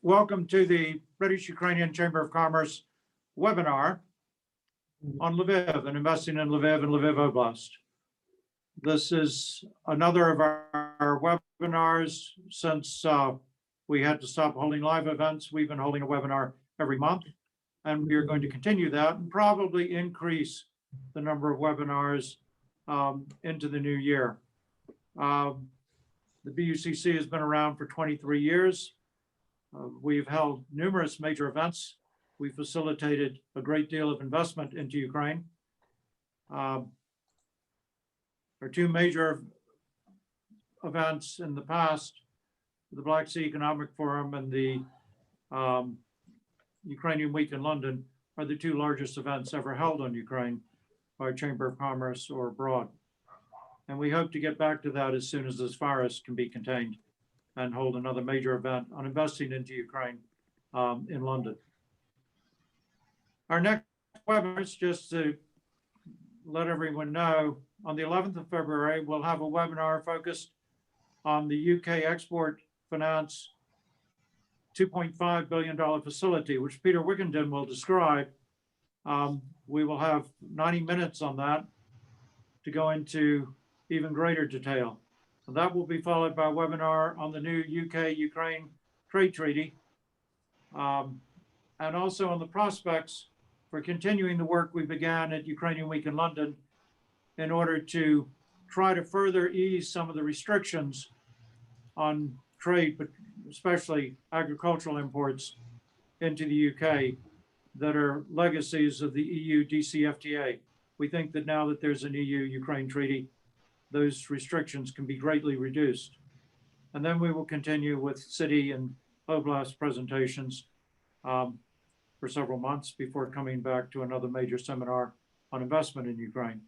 Welcome to the British-Ukrainian Chamber of Commerce webinar on Lviv and investing in Lviv and Lviv Oblast. This is another of our webinars since we had to stop holding live events. We've been holding a webinar every month, and we are going to continue that and probably increase the number of webinars into the new year. The BUCC has been around for 23 years. We've held numerous major events. We facilitated a great deal of investment into Ukraine. Our two major events in the past, the Black Sea Economic Forum and the Ukrainian Week in London, are the two largest events ever held on Ukraine by Chamber of Commerce or abroad. And we hope to get back to that as soon as this virus can be contained and hold another major event on investing into Ukraine in London. Our next webinar is just to let everyone know, on the 11th of February, we'll have a webinar focused on the UK Export Finance $2.5 billion facility, which Peter Wickenden will describe. We will have 90 minutes on that to go into even greater detail. So that will be followed by a webinar on the new UK-Ukraine trade treaty, and also on the prospects for continuing the work we began at Ukrainian Week in London in order to try to further ease some of the restrictions on trade, but especially agricultural imports into the UK that are legacies of the EU DCFTA. We think that now that there's an EU-Ukraine treaty, those restrictions can be greatly reduced. And then we will continue with city and oblast presentations for several months before coming back to another major seminar on investment in Ukraine.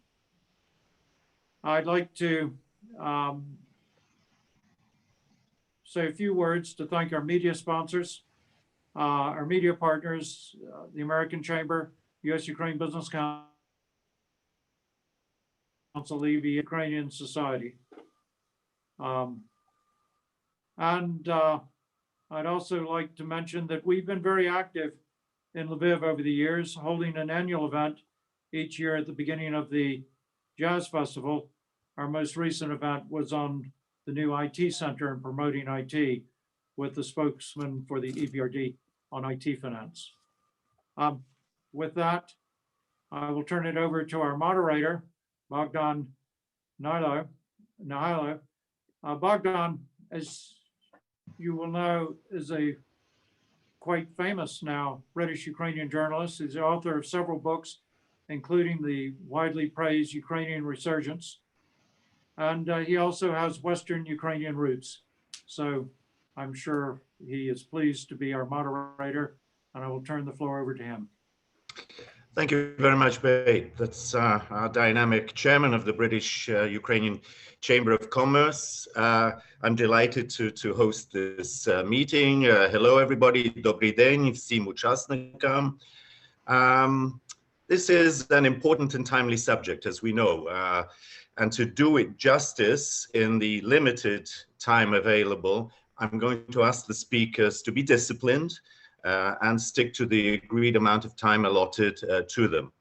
I'd like to say a few words to thank our media sponsors, our media partners, the American Chamber, US-Ukraine Business Council, Lviv Ukrainian Society. I'd also like to mention that we've been very active in Lviv over the years, holding an annual event each year at the beginning of the Jazz Festival. Our most recent event was on the new IT center and promoting IT with the spokesman for the EBRD on IT finance. With that, I will turn it over to our moderator, Bogdan Nilo. Bogdan, as you will know, is a quite famous now British-Ukrainian journalist. He's the author of several books, including the widely praised Ukrainian Resurgence. And he also has Western Ukrainian roots. So I'm sure he is pleased to be our moderator, and I will turn the floor over to him. Thank you very much, Bay. That's our dynamic chairman of the British-Ukrainian Chamber of Commerce. I'm delighted to host this meeting. Hello, everybody. Добрий день всім учасникам. This is an important and timely subject, as we know, and to do it justice in the limited time available, I'm going to ask the speakers to be disciplined and stick to the agreed amount of time allotted to them.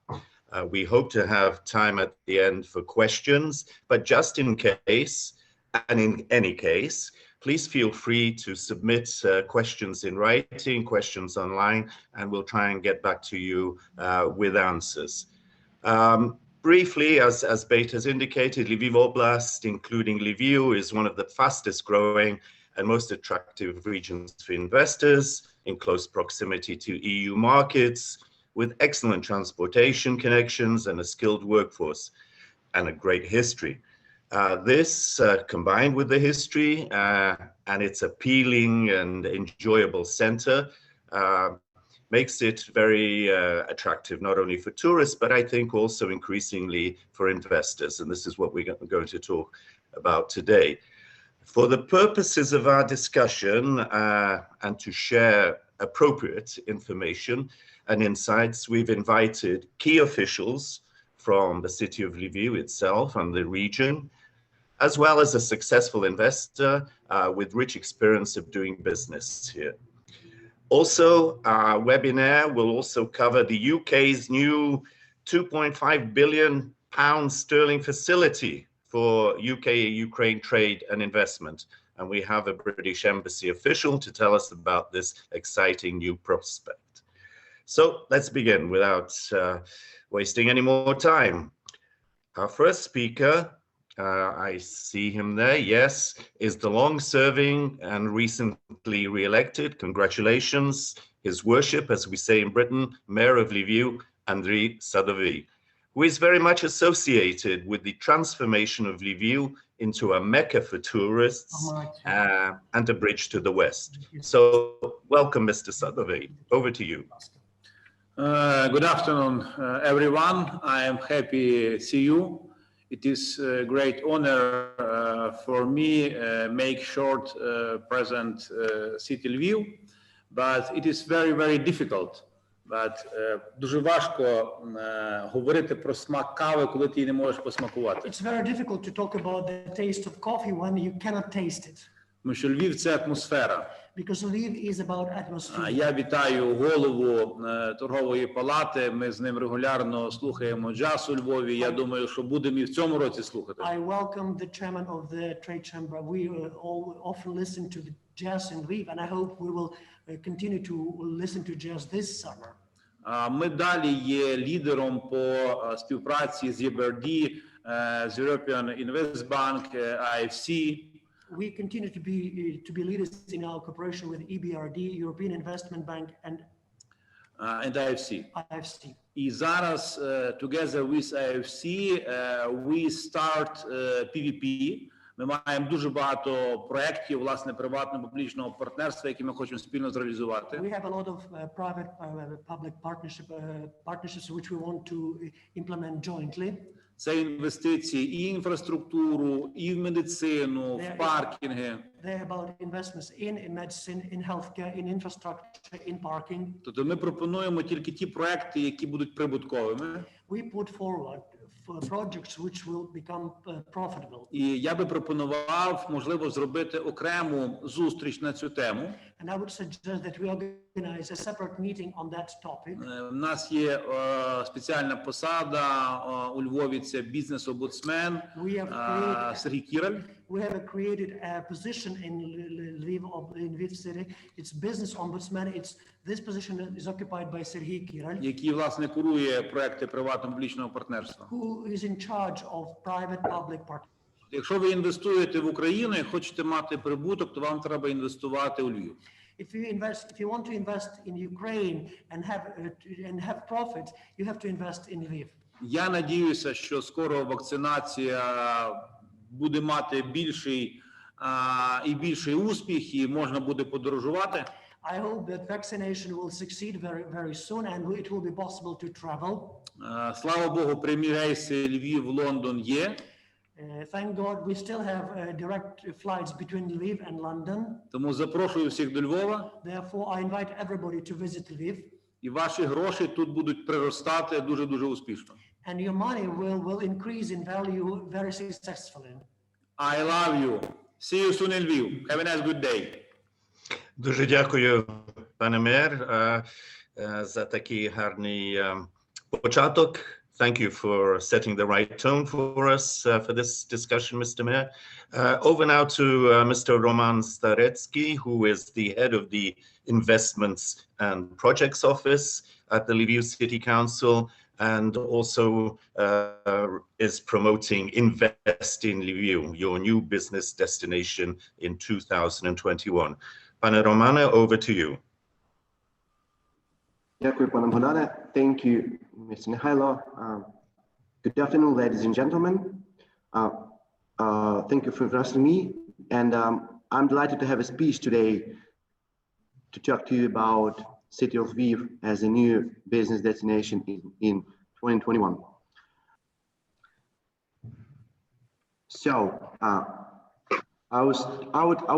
We hope to have time at the end for questions, but just in case, and in any case, please feel free to submit questions in writing, questions online, and we'll try and get back to you with answers. Briefly, as Beit has indicated, Lviv Oblast, including Lviv, is one of the fastest growing and most attractive regions for investors, in close proximity to EU markets, with excellent transportation connections and a skilled workforce and a great history. This, combined with the history and its appealing and enjoyable center, makes it very attractive, not only for tourists, but I think also increasingly for investors. And this is what we're going to talk about today. For the purposes of our discussion and to share appropriate information and insights, we've invited key officials from the city of Lviv itself and the region, as well as a successful investor with rich experience of doing business here. Also, our webinar will also cover the UK's new £2.5 billion facility for UK-Ukraine trade and investment. And we have a British Embassy official to tell us about this exciting new prospect. So let's begin without wasting any more time. Our first speaker, I see him there, yes, is the long-serving and recently re-elected, congratulations, His Worship, as we say in Britain, Mayor of Lviv, Andriy Sadovyi, who is very much associated with the transformation of Lviv into a mecca for tourists and a bridge to the West. So welcome, Mr. Sadovyi. Over to you. Good afternoon, everyone. I am happy to see you. It is a great honor for me make short present city Lviv, but it is very, very difficult. But дуже важко говорити про смак кави, коли ти не можеш посмакувати. It's very difficult to talk about the taste of coffee when you cannot taste it. Тому що Львів – це атмосфера. Because Lviv is about atmosphere. Я вітаю голову торгової палати. Ми з ним регулярно слухаємо джаз у Львові. Я думаю, що будемо і в цьому році слухати. I welcome the chairman of the trade chamber. We all often listen to the jazz in Lviv, and I hope we will continue to listen to jazz this summer. Ми далі є лідером по співпраці з EBRD, з European Invest Bank, IFC. We continue to be leaders in our cooperation with EBRD, European Investment Bank, and IFC. IFC. І зараз, together with IFC, we start PVP. Ми маємо дуже багато проєктів, власне, приватно-публічного партнерства, які ми хочемо спільно зреалізувати. We have a lot of private-public partnerships which we want to implement jointly. Це інвестиції і в інфраструктуру, і в медицину, в паркінги. They're about investments in medicine, in healthcare, in infrastructure, in parking. Тобто ми пропонуємо тільки ті проекти, які будуть прибутковими. We put forward for projects which will become profitable. І я би пропонував, можливо, зробити окрему зустріч на цю тему. And I would suggest that we organize a separate meeting on that topic. У нас є спеціальна посада у Львові, це бізнес-омбудсмен Сергій Кіраль. We have created a position in Lviv city. It's business ombudsman. This position is occupied by Serhiy Kiralь, який, власне, курує проекти приватно-публічного партнерства. Who is in charge of private-public partnerships. Якщо ви інвестуєте в Україну і хочете мати прибуток, то вам треба інвестувати у Львів. If you want to invest in Ukraine and have profit, you have to invest in Lviv. Я надіюся, що скоро вакцинація буде мати більший успіх і можна буде подорожувати. I hope that vaccination will succeed very soon and it will be possible to travel. Слава Богу, прямі рейси Львів-Лондон є. Thank God we still have direct flights between Lviv and London. Тому запрошую всіх до Львова. Therefore, I invite everybody to visit Lviv. І ваші гроші тут будуть приростати дуже-дуже успішно. And your money will increase in value very successfully. I love you. See you soon in Lviv. Have a nice good day. Дуже дякую, пане мер, за такий гарний початок. Thank you for setting the right tone for us for this discussion, Mr. Mayor. Over now to Mr. Roman Staretskyy, who is the head of the Investments and Projects Office at the Lviv City Council, and also is promoting Invest in Lviv, your new business destination in 2021. Pane Romane, over to you. Дякую, пане Богдане. Thank you, Mr. Mihailo. Good afternoon, ladies and gentlemen. Thank you for inviting me. And I'm delighted to have a speech today to talk to you about City of Lviv as a new business destination in 2021. So I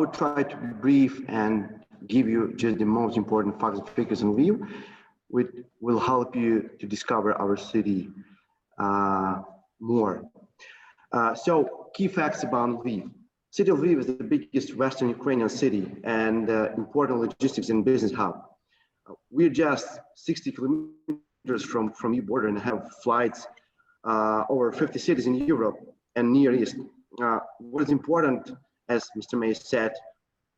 would try to be brief and give you just the most important facts and figures in Lviv, which will help you to discover our city more. So key facts about Lviv. City of Lviv is the biggest Western Ukrainian city and important logistics and business hub. We're just 60 kilometers from EU border and have flights over 50 cities in Europe and Near East. What is important, as Mr. May said,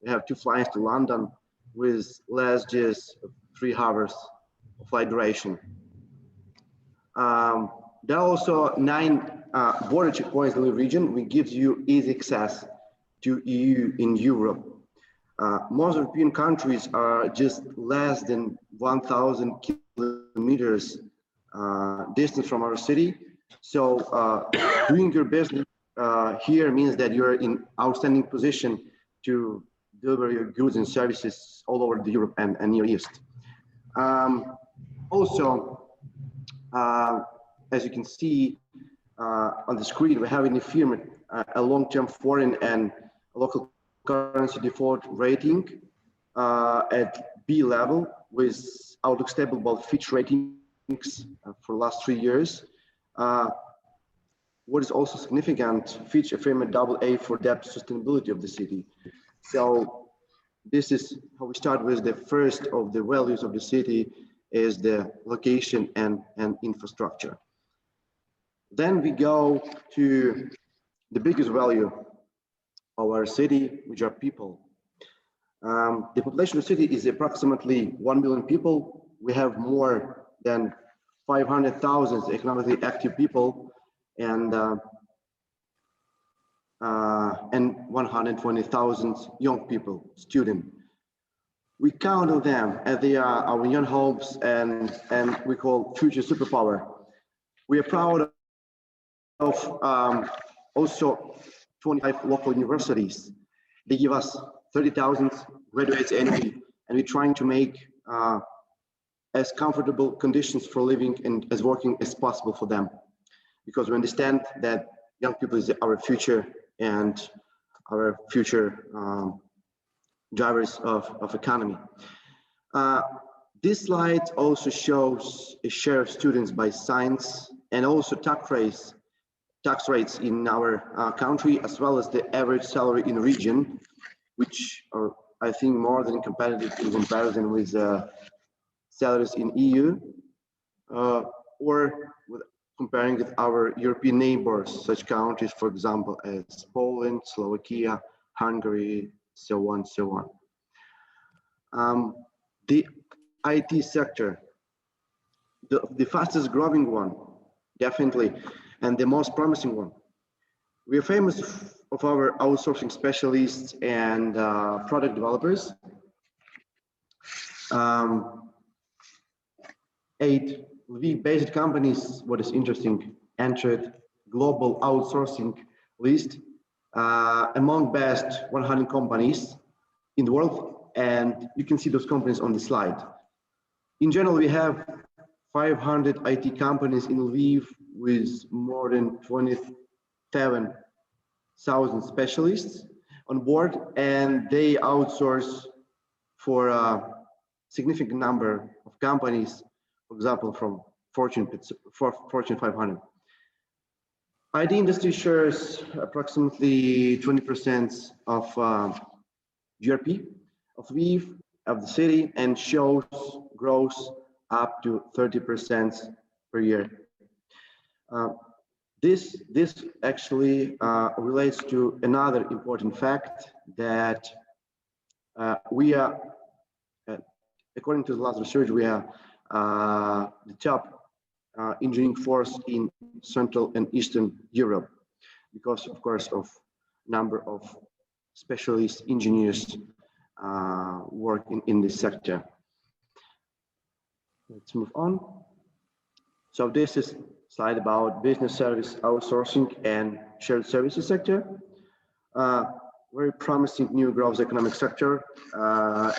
we have 2 flights to London with less just 3 hours of flight duration. There are also 9 border checkpoints in the region, which gives you easy access to EU in Europe. Most European countries are just less than 1,000 kilometers distance from our city. So doing your business here means that you're in outstanding position to deliver your goods and services all over the Europe and Near East. Also, as you can see on the screen, we have in the firm a long-term foreign and local currency default rating at B level with outlook stable about Fitch ratings for the last 3 years. What is also significant, Fitch affirmed AA for debt sustainability of the city. So this is how we start with the first of the values of the city is the location and infrastructure. Then we go to the biggest value of our city, which are people. The population of the city is approximately 1 million people. We have more than 500,000 economically active people and 120,000 young people, students. We count on them as they are our young hopes and we call future superpower. We are proud of also 25 local universities. They give us 30,000 graduates annually, and we're trying to make as comfortable conditions for living and as working as possible for them, because we understand that young people is our future and our future drivers of economy. This slide also shows a share of students by science and also tax rates in our country, as well as the average salary in region, which are, I think, more than competitive in comparison with salaries in EU, or with comparing with our European neighbors, such countries, for example, as Poland, Slovakia, Hungary, so on, so on. The IT sector, the fastest growing one, definitely, and the most promising one. We are famous of our outsourcing specialists and product developers. 8 Lviv-based companies, what is interesting, entered global outsourcing list among best 100 companies in the world, and you can see those companies on the slide. In general, we have 500 IT companies in Lviv with more than 27,000 specialists on board, and they outsource for a significant number of companies, for example, from Fortune 500. IT industry shares approximately 20% of GRP of Lviv, of the city, and shows growth up to 30% per year. This actually relates to another important fact that we are, according to the last research, we are the top engineering force in Central and Eastern Europe, because of course of number of specialist engineers work in this sector. Let's move on. So this is a slide about business service outsourcing and shared services sector. Very promising new growth economic sector.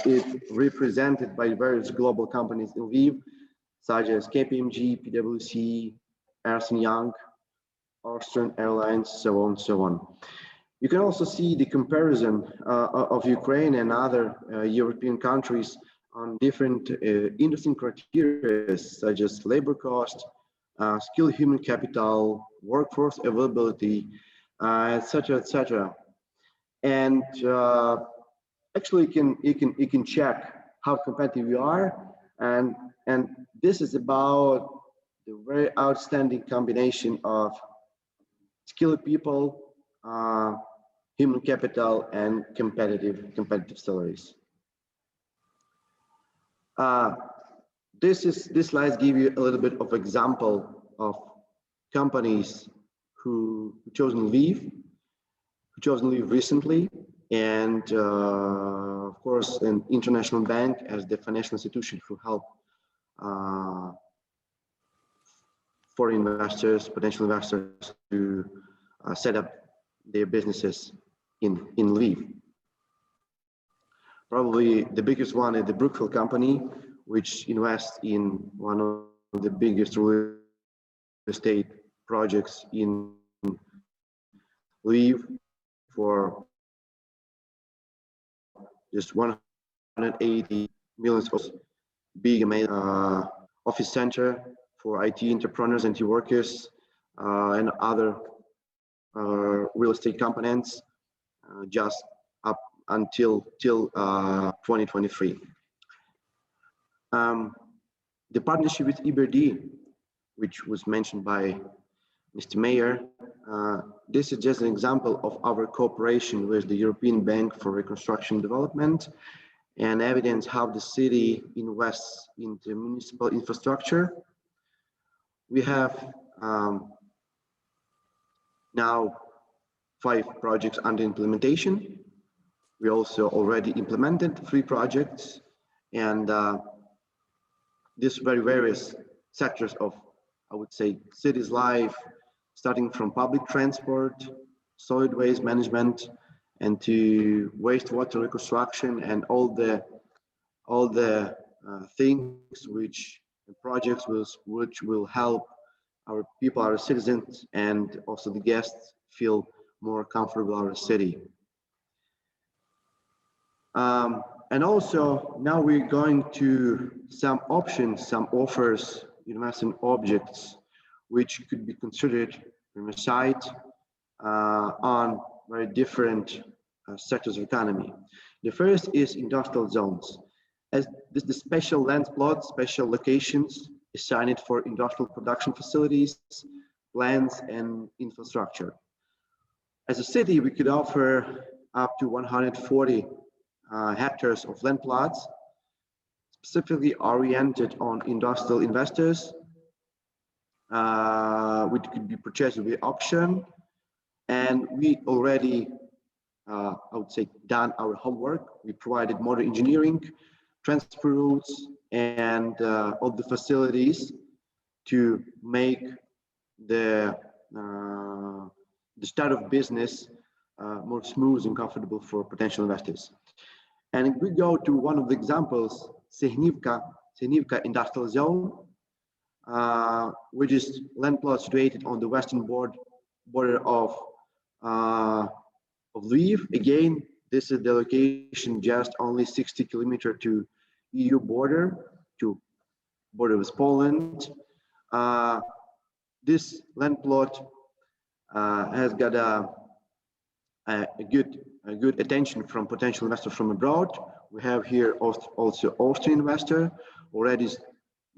It's represented by various global companies in Lviv, such as KPMG, PwC, Ernst & Young, Austrian Airlines, so on, so on. You can also see the comparison of Ukraine and other European countries on different interesting criteria, such as labor cost, skilled human capital, workforce availability, etc., etc. And actually, you can check how competitive you are And this is about the very outstanding combination of skilled people, human capital, and competitive salaries. These slides give you a little bit of example of companies who chose Lviv, recently, and of course an international bank as the financial institution who help foreign investors, potential investors to set up their businesses in Lviv. Probably the biggest one is the Brookfield company, which invests in one of the biggest real estate projects in Lviv for just 180 million. Big office center for IT entrepreneurs, IT workers, and other real estate components, just up until 2023. The partnership with EBRD, which was mentioned by Mr. Mayor, this is just an example of our cooperation with the European Bank for Reconstruction and Development, and evidence how the city invests into municipal infrastructure. We have now 5 projects under implementation. We also already implemented 3 projects, and these very various sectors of, I would say, city's life, starting from public transport, solid waste management, and to wastewater reconstruction, and all the things which projects which will help our people, our citizens, and also the guests feel more comfortable in our city. And also now we're going to some options, some offers, investment objects, which could be considered from a site on very different sectors of economy. The first is industrial zones. As this, the special land plots, special locations assigned for industrial production facilities, plants, and infrastructure. As a city, we could offer up to 140 hectares of land plots, specifically oriented on industrial investors, which could be purchased with auction. And we already, I would say, done our homework. We provided modern engineering, transfer routes, and all the facilities to make the start of business more smooth and comfortable for potential investors. And if we go to one of the examples, Sehnivka Industrial Zone, which is land plot situated on the western border of Lviv. Again, this is the location just only 60 kilometers to EU border, to border with Poland. This land plot has got a good attention from potential investors from abroad. We have here also Austrian investor already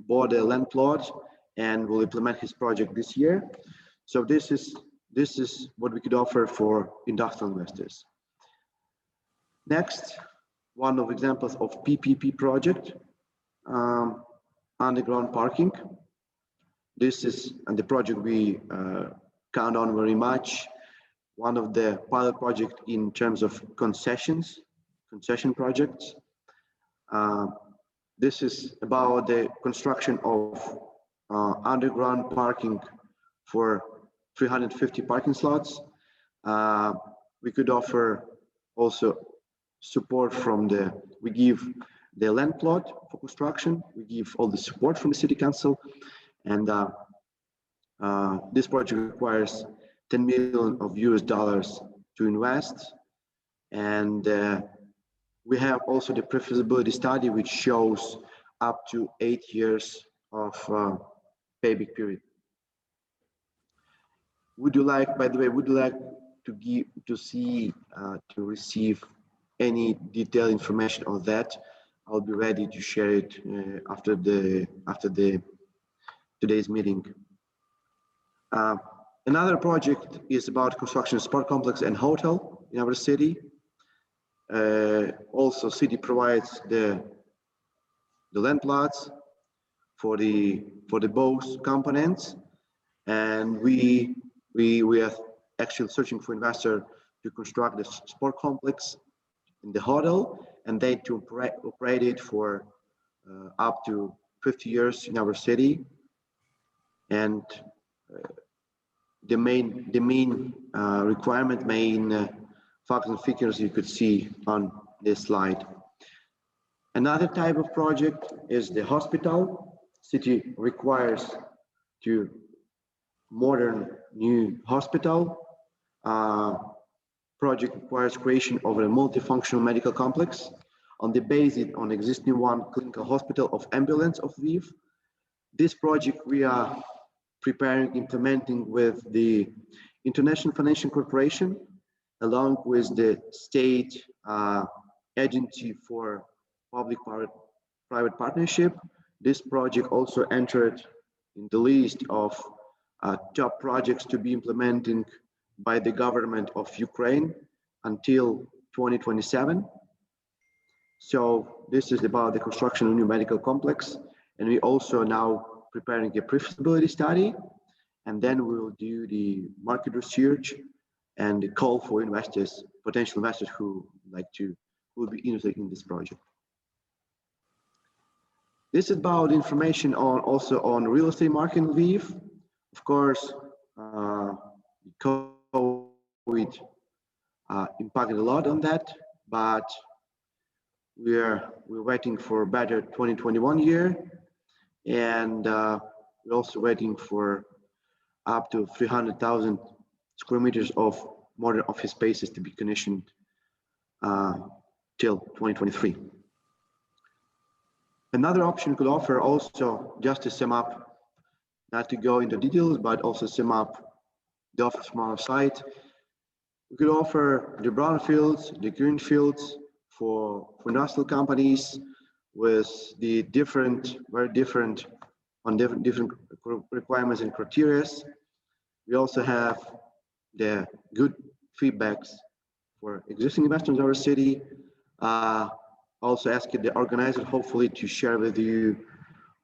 bought a land plot and will implement his project this year. So this is what we could offer for industrial investors. Next, one of examples of PPP project, underground parking. This is the project we count on very much. One of the pilot project in terms of concession projects. This is about the construction of underground parking for 350 parking slots. We could offer also support from we give the land plot for construction. We give all the support from the city council, and this project requires $10 million to invest. And we have also the pre-feasibility study, which shows up to 8 years of payback period. Would you like, by the way, to receive any detailed information on that? I'll be ready to share it after today's meeting. Another project is about construction of sport complex and hotel in our city. Also, city provides the land plots for the both components, and we are actually searching for investor to construct the sport complex in the hotel, and they to operate it for up to 50 years in our city. And the main requirement, main facts and figures you could see on this slide. Another type of project is the hospital. City requires to modern new hospital. Project requires creation of a multifunctional medical complex on the basis on existing one clinical hospital of ambulance of Lviv. This project we are preparing, implementing with the International Financial Corporation, along with the state agency for public-private partnership. This project also entered in the list of top projects to be implemented by the government of Ukraine until 2027. So this is about the construction of a new medical complex. And we also now preparing a pre-feasibility study, and then we will do the market research and the call for investors, potential investors who will be interested in this project. This is about information on also on real estate market in Lviv. Of course, COVID impacted a lot on that, but we're waiting for a better 2021 year, and we're also waiting for up to 300,000 square meters of modern office spaces to be commissioned till 2023. Another option could offer also, just to sum up, not to go into details, but also sum up the offers from our side. We could offer the brownfields, the greenfields for industrial companies with the very different requirements and criteria. We also have the good feedbacks for existing investors in our city. Also ask the organizer, hopefully, to share with you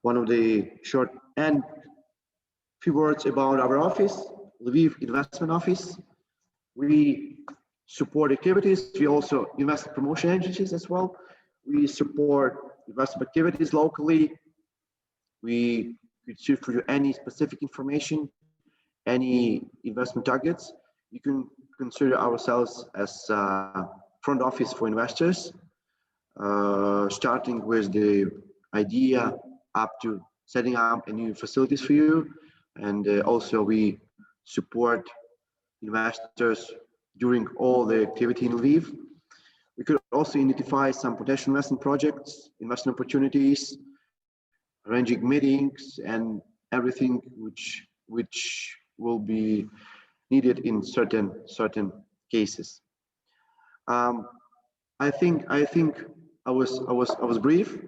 one of the short and few words about our office, Lviv Investment Office. We support activities. We also invest promotion agencies as well. We support investment activities locally. We could shoot for you any specific information, any investment targets. You can consider ourselves as front office for investors, starting with the idea up to setting up a new facilities for you. And also we support investors during all the activity in Lviv. We could also identify some potential investment projects, investment opportunities, arranging meetings, and everything which will be needed in certain cases. I think I was brief.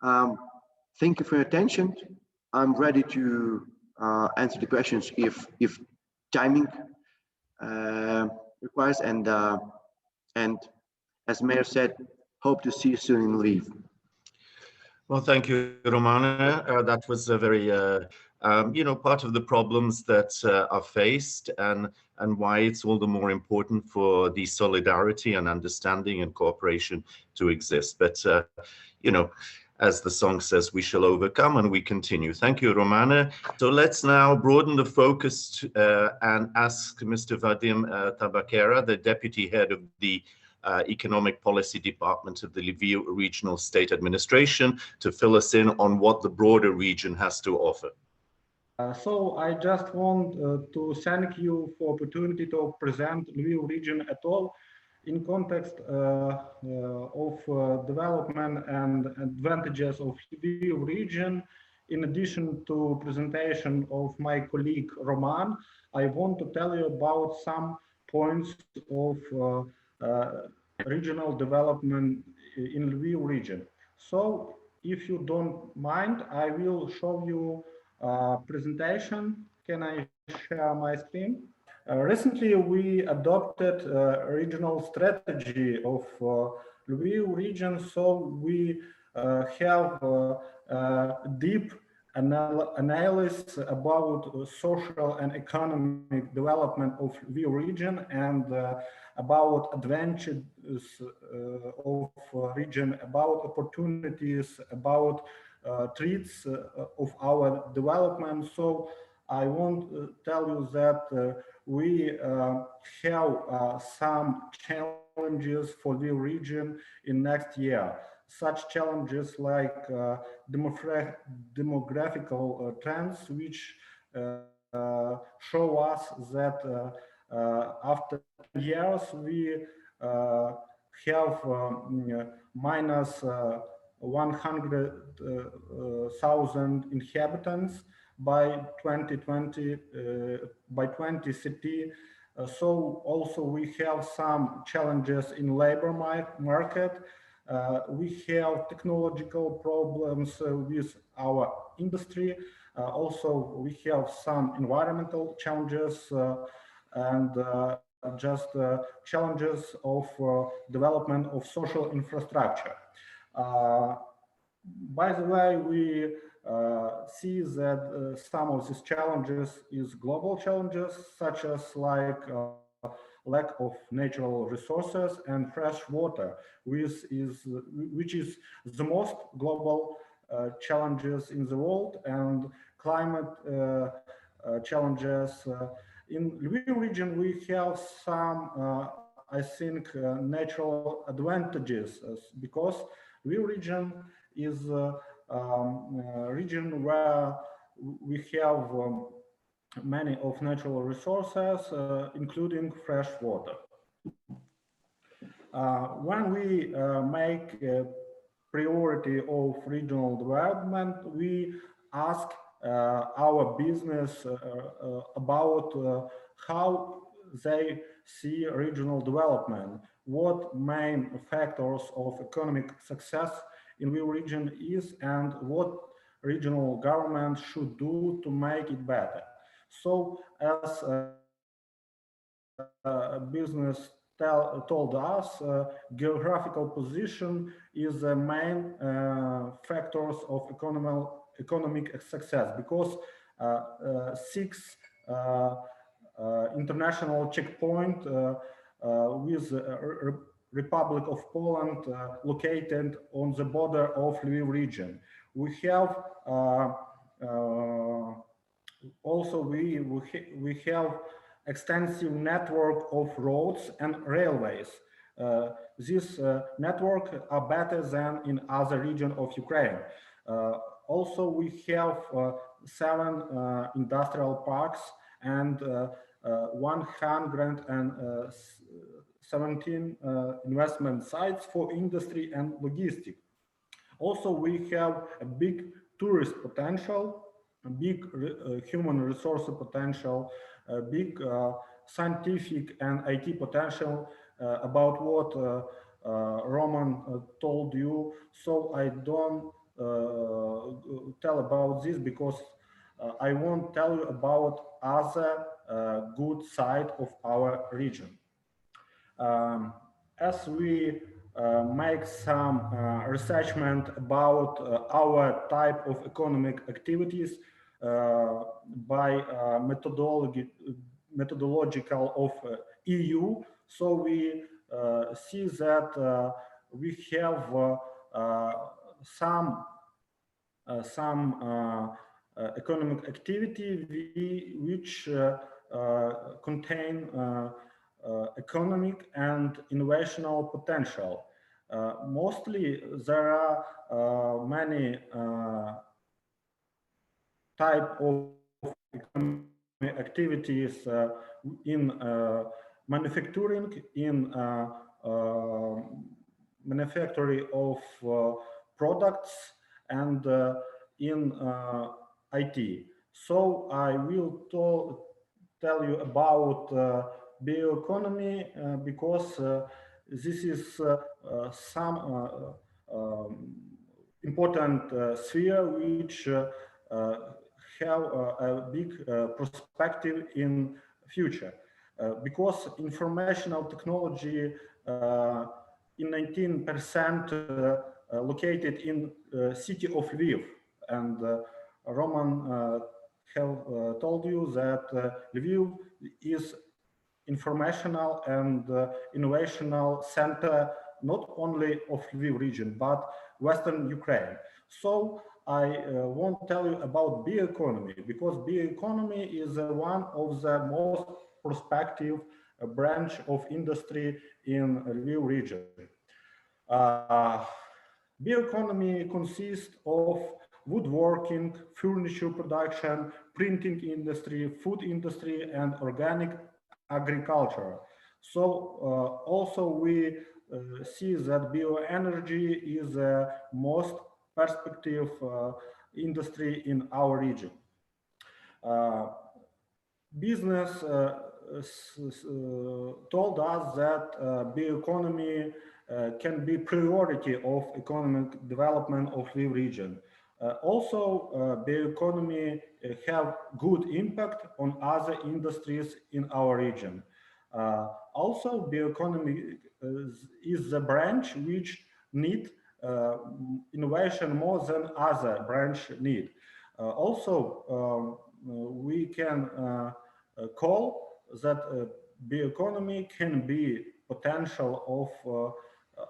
Thank you for your attention. I'm ready to answer the questions if timing requires, and as Mayor said, hope to see you soon in Lviv. Well, thank you, Romana. That was a very, part of the problems that are faced, and why it's all the more important for the solidarity and understanding and cooperation to exist. But, as the song says, we shall overcome, and we continue. Thank you, Romana. So let's now broaden the focus and ask Mr. Vadym Tabakera, the Deputy Head of the Economic Policy Department of the Lviv Regional State Administration, to fill us in on what the broader region has to offer. So I just want to thank you for opportunity to present Lviv region at all in context of development and advantages of Lviv region. In addition to presentation of my colleague Roman, I want to tell you about some points of regional development in Lviv region. So if you don't mind, I will show you a presentation. Can I share my screen? Recently, we adopted a regional strategy of Lviv region, so we have deep analysis about social and economic development of Lviv region and about advantages of region, about opportunities, about threats of our development. So I want to tell you that we have some challenges for the region in next year. Such challenges like demographical trends, which show us that after years we have minus 100,000 inhabitants by 2020, by 2030. So also we have some challenges in labor market. We have technological problems with our industry. Also, we have some environmental challenges and just challenges of development of social infrastructure. By the way, we see that some of these challenges is global challenges, such as like lack of natural resources and fresh water, which is the most global challenges in the world, and climate challenges. In Lviv region, we have some, I think, natural advantages because Lviv region is a region where we have many of natural resources, including fresh water. When we make a priority of regional development, we ask our business about how they see regional development, what main factors of economic success in the region is, and what regional government should do to make it better. So as business told us, geographical position is the main factors of economic success, because 6 international checkpoint with Republic of Poland located on the border of Lviv region. We have also we have extensive network of roads and railways. This network are better than in other regions of Ukraine. Also, we have 7 industrial parks and 117 investment sites for industry and logistics. Also, we have a big tourist potential, a big human resource potential, a big scientific and IT potential, about what Roman told you. So I don't tell about this because I won't tell you about other good side of our region. As we make some researchment about our type of economic activities by methodological of EU, so we see that we have some economic activity which contain economic and innovational potential. Mostly there are many type of economic activities in manufacturing, in manufacturing of products, and in IT. So I will tell you about bioeconomy because this is some important sphere which have a big perspective in future. Because informational technology in 19% located in city of Lviv, and Roman have told you that Lviv is informational and innovational center not only of Lviv region but Western Ukraine. So I won't tell you about bioeconomy, because bioeconomy is one of the most prospective branch of industry in Lviv region. Bioeconomy consists of woodworking, furniture production, printing industry, food industry, and organic agriculture. So also we see that bioenergy is the most perspective industry in our region. Business told us that bioeconomy can be priority of economic development of Lviv region. Also, bioeconomy have good impact on other industries in our region. Also, bioeconomy is the branch which need innovation more than other branch need. Also, we can call that bioeconomy can be potential of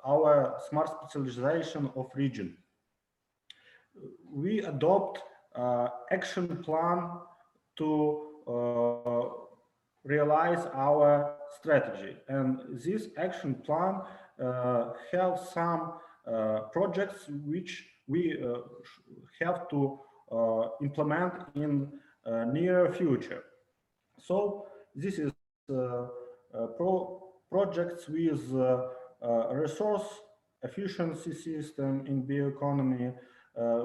our smart specialization of region. We adopt action plan to realize our strategy, and this action plan have some projects which we have to implement in near future. So this is projects with resource efficiency system in bioeconomy,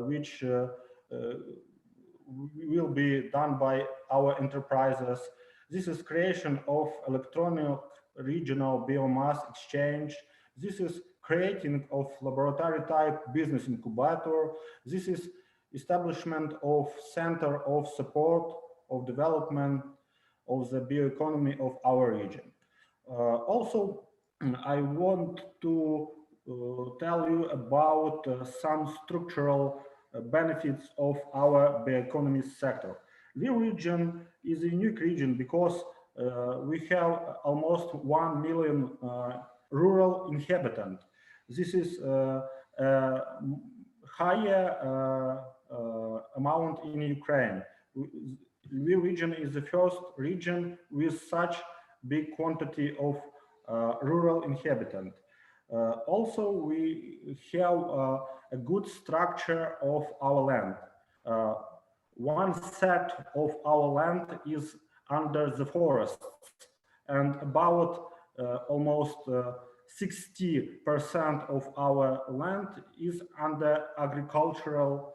which will be done by our enterprises. This is creation of electronic regional biomass exchange. This is creating of laboratory type business incubator. This is establishment of center of support of development of the bioeconomy of our region. Also, I want to tell you about some structural benefits of our bioeconomy sector. Lviv region is a unique region because we have almost 1 million rural inhabitants. This is a higher amount in Ukraine. Lviv region is the first region with such big quantity of rural inhabitants. Also, we have a good structure of our land. One set of our land is under the forests, and about almost 60% of our land is under agricultural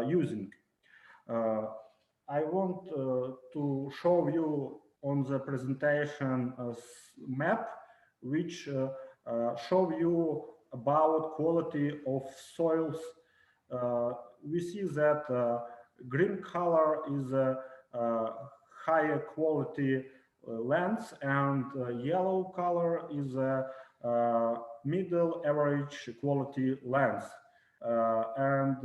using. I want to show you on the presentation a map which show you about quality of soils. We see that green color is a higher quality lands, and yellow color is a middle average quality lands. And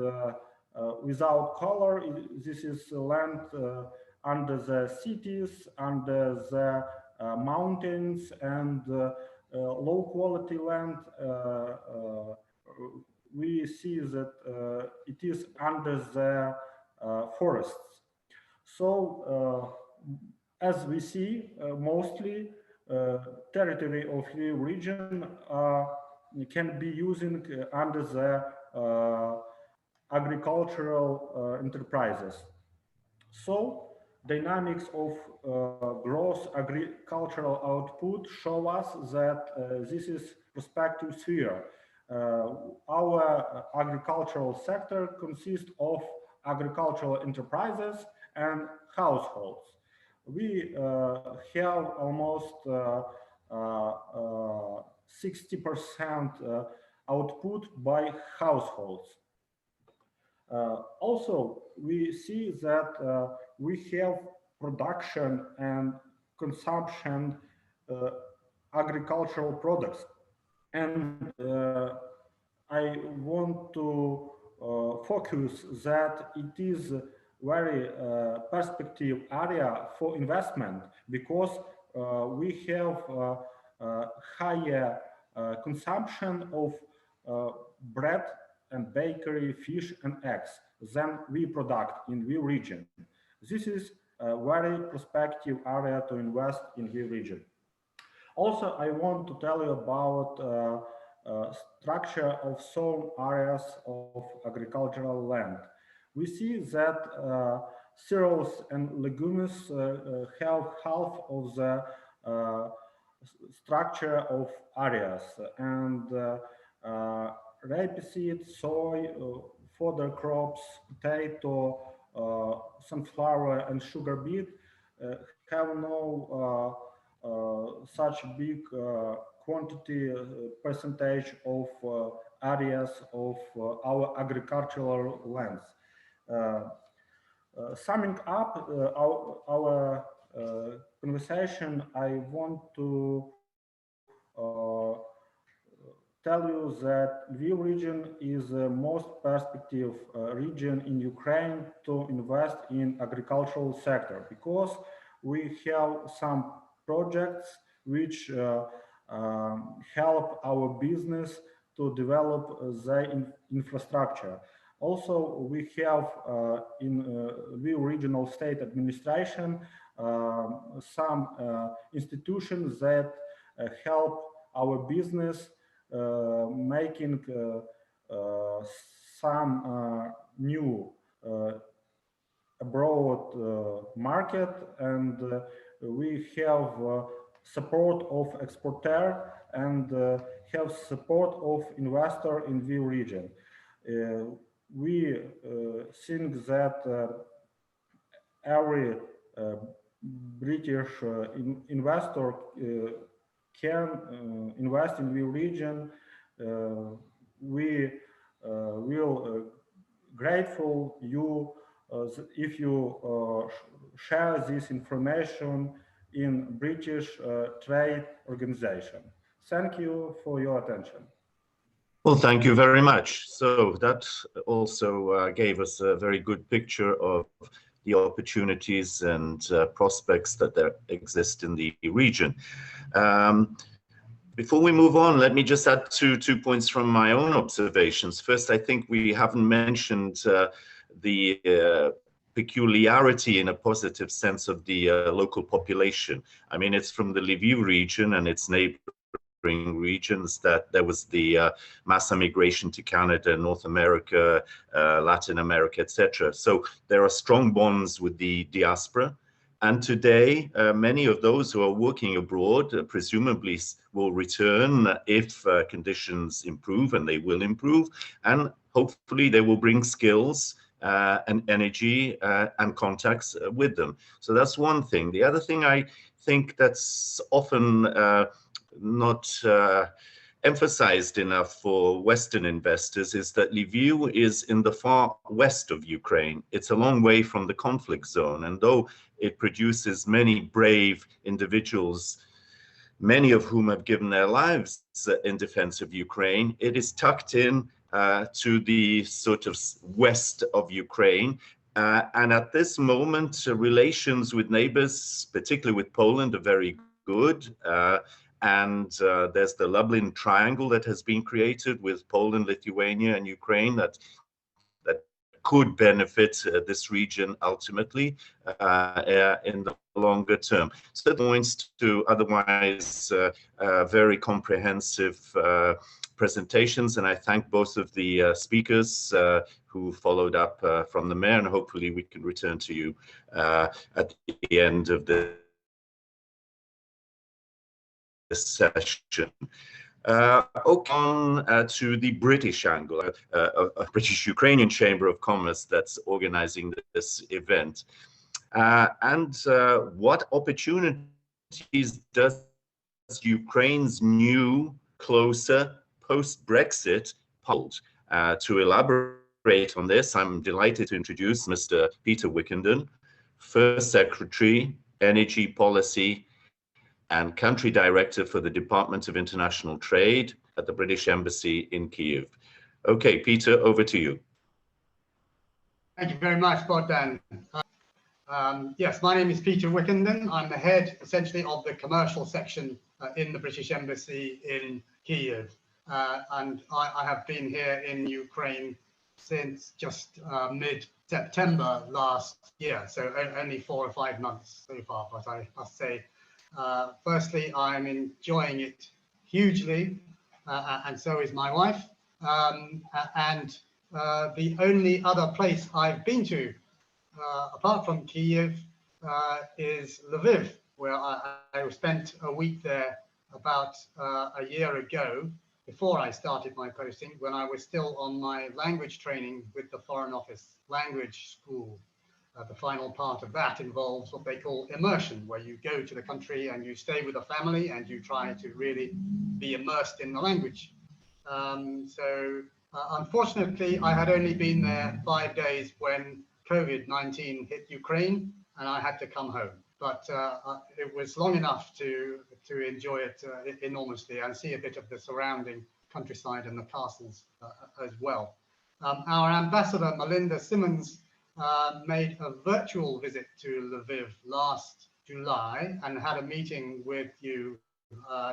without color, this is land under the cities, under the mountains, and low quality land. We see that it is under the forests. So as we see, mostly territory of the region can be using under the agricultural enterprises. So dynamics of gross agricultural output show us that this is prospective sphere. Our agricultural sector consists of agricultural enterprises and households. We have almost 60% output by households. Also, we see that we have production and consumption agricultural products, and I want to focus that it is very perspective area for investment, because we have higher consumption of bread and bakery, fish and eggs than we product in Lviv region. This is a very prospective area to invest in Lviv region. Also, I want to tell you about structure of some areas of agricultural land. We see that cereals and legumes have half of the structure of areas, and rapeseed, soy, fodder crops, potato, sunflower and sugar beet have no such big quantity percentage of areas of our agricultural lands. Summing up our conversation, I want to tell you that Lviv region is the most perspective region in Ukraine to invest in agricultural sector, because we have some projects which help our business to develop the infrastructure. Also, we have in Lviv regional state administration some institutions that help our business making some new abroad market, and we have support of exporter and have support of investor in Lviv region. We think that every British investor can invest in Lviv region. We will grateful you if you share this information in British trade organization. Thank you for your attention. Well, thank you very much. So that also gave us a very good picture of the opportunities and prospects that there exist in the region. Before we move on, let me just add two points from my own observations. First, I think we haven't mentioned the peculiarity in a positive sense of the local population. I mean, it's from the Lviv region and its neighboring regions that there was the mass migration to Canada, North America, Latin America, etc. So there are strong bonds with the diaspora. And today, many of those who are working abroad presumably will return if conditions improve, and they will improve. And hopefully they will bring skills and energy and contacts with them. So that's one thing. The other thing I think that's often not emphasized enough for Western investors is that Lviv is in the far west of Ukraine. It's a long way from the conflict zone, and though it produces many brave individuals, many of whom have given their lives in defense of Ukraine, it is tucked in to the sort of west of Ukraine. And at this moment, relations with neighbors, particularly with Poland, are very good. And there's the Lublin Triangle that has been created with Poland, Lithuania, and Ukraine that could benefit this region ultimately in the longer term. So that points to otherwise very comprehensive presentations, and I thank both of the speakers who followed up from the mayor, and hopefully we can return to you at the end of the session. On to the British angle, a British-Ukrainian Chamber of Commerce that's organizing this event. And what opportunities does Ukraine's new, closer, post-Brexit hold? To elaborate elaborate on this, I'm delighted to introduce Mr. Peter Wickenden, First Secretary, Energy Policy and Country Director for the Department of International Trade at the British Embassy in Kyiv. Okay, Peter, over to you. Thank you very much, Bogdan. Yes, my name is Peter Wickenden. I'm the head, essentially, of the commercial section in the British Embassy in Kyiv. And I have been here in Ukraine since just mid-September last year, so only 4 or 5 months so far. But I must say, firstly, I'm enjoying it hugely, and so is my wife. The only other place I've been to, apart from Kyiv, is Lviv, where I spent a week there about a year ago, before I started my posting, when I was still on my language training with the Foreign Office Language School. The final part of that involves what they call immersion, where you go to the country and you stay with a family and you try to really be immersed in the language. Unfortunately, I had only been there 5 days when COVID-19 hit Ukraine, and I had to come home. But it was long enough to enjoy it enormously and see a bit of the surrounding countryside and the castles as well. Our ambassador, Melinda Simmons, made a virtual visit to Lviv last July and had a meeting with you,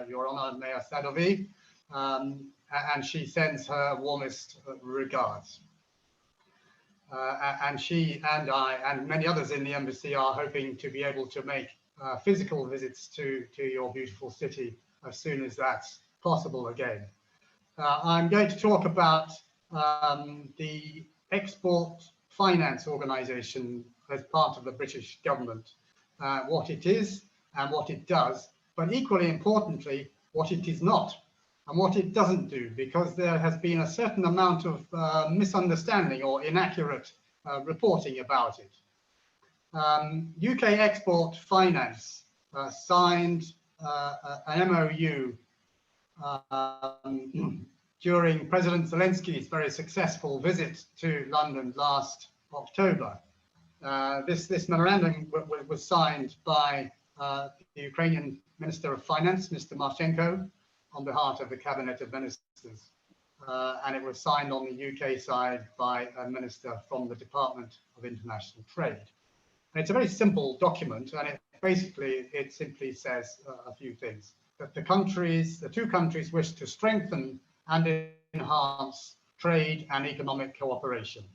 Your Honor, Mayor Sadovyi, and she sends her warmest regards. And she and I and many others in the embassy are hoping to be able to make physical visits to your beautiful city as soon as that's possible again. I'm going to talk about the Export Finance Organization as part of the British government, what it is and what it does, but equally importantly, what it is not and what it doesn't do, because there has been a certain amount of misunderstanding or inaccurate reporting about it. UK Export Finance signed an MOU during President Zelensky's very successful visit to London last October. This memorandum was signed by the Ukrainian Minister of Finance, Mr. Marchenko, on behalf of the Cabinet of Ministers. And it was signed on the UK side by a minister from the Department of International Trade. And it's a very simple document, and it simply says a few things. That the two countries wish to strengthen and enhance trade and economic cooperation.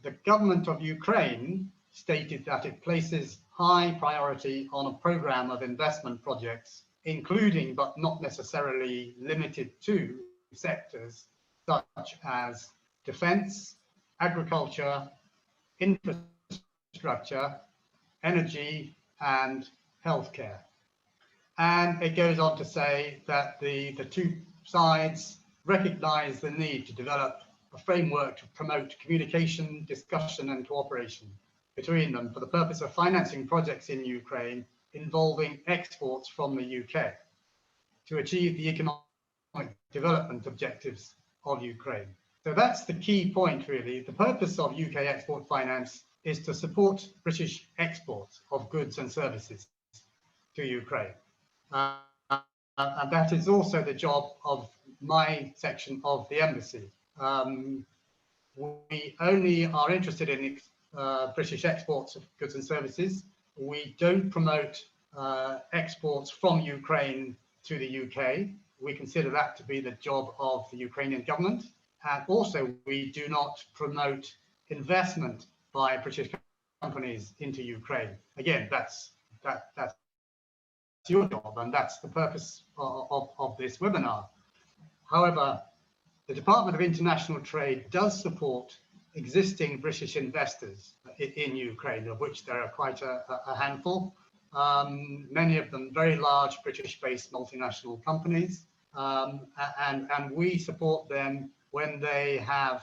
The government of Ukraine stated that it places high priority on a program of investment projects, including but not necessarily limited to sectors such as defense, agriculture, infrastructure, energy, and healthcare. And it goes on to say that the two sides recognize the need to develop a framework to promote communication, discussion, and cooperation between them for the purpose of financing projects in Ukraine involving exports from the UK to achieve the economic development objectives of Ukraine. So that's the key point, really. The purpose of UK Export Finance is to support British exports of goods and services to Ukraine. And that is also the job of my section of the embassy. We only are interested in British exports of goods and services. We don't promote exports from Ukraine to the UK. We consider that to be the job of the Ukrainian government. And also, we do not promote investment by British companies into Ukraine. Again, that's your job, and that's the purpose of this webinar. However, the Department of International Trade does support existing British investors in Ukraine, of which there are quite a handful. Many of them very large British-based multinational companies, and we support them when they have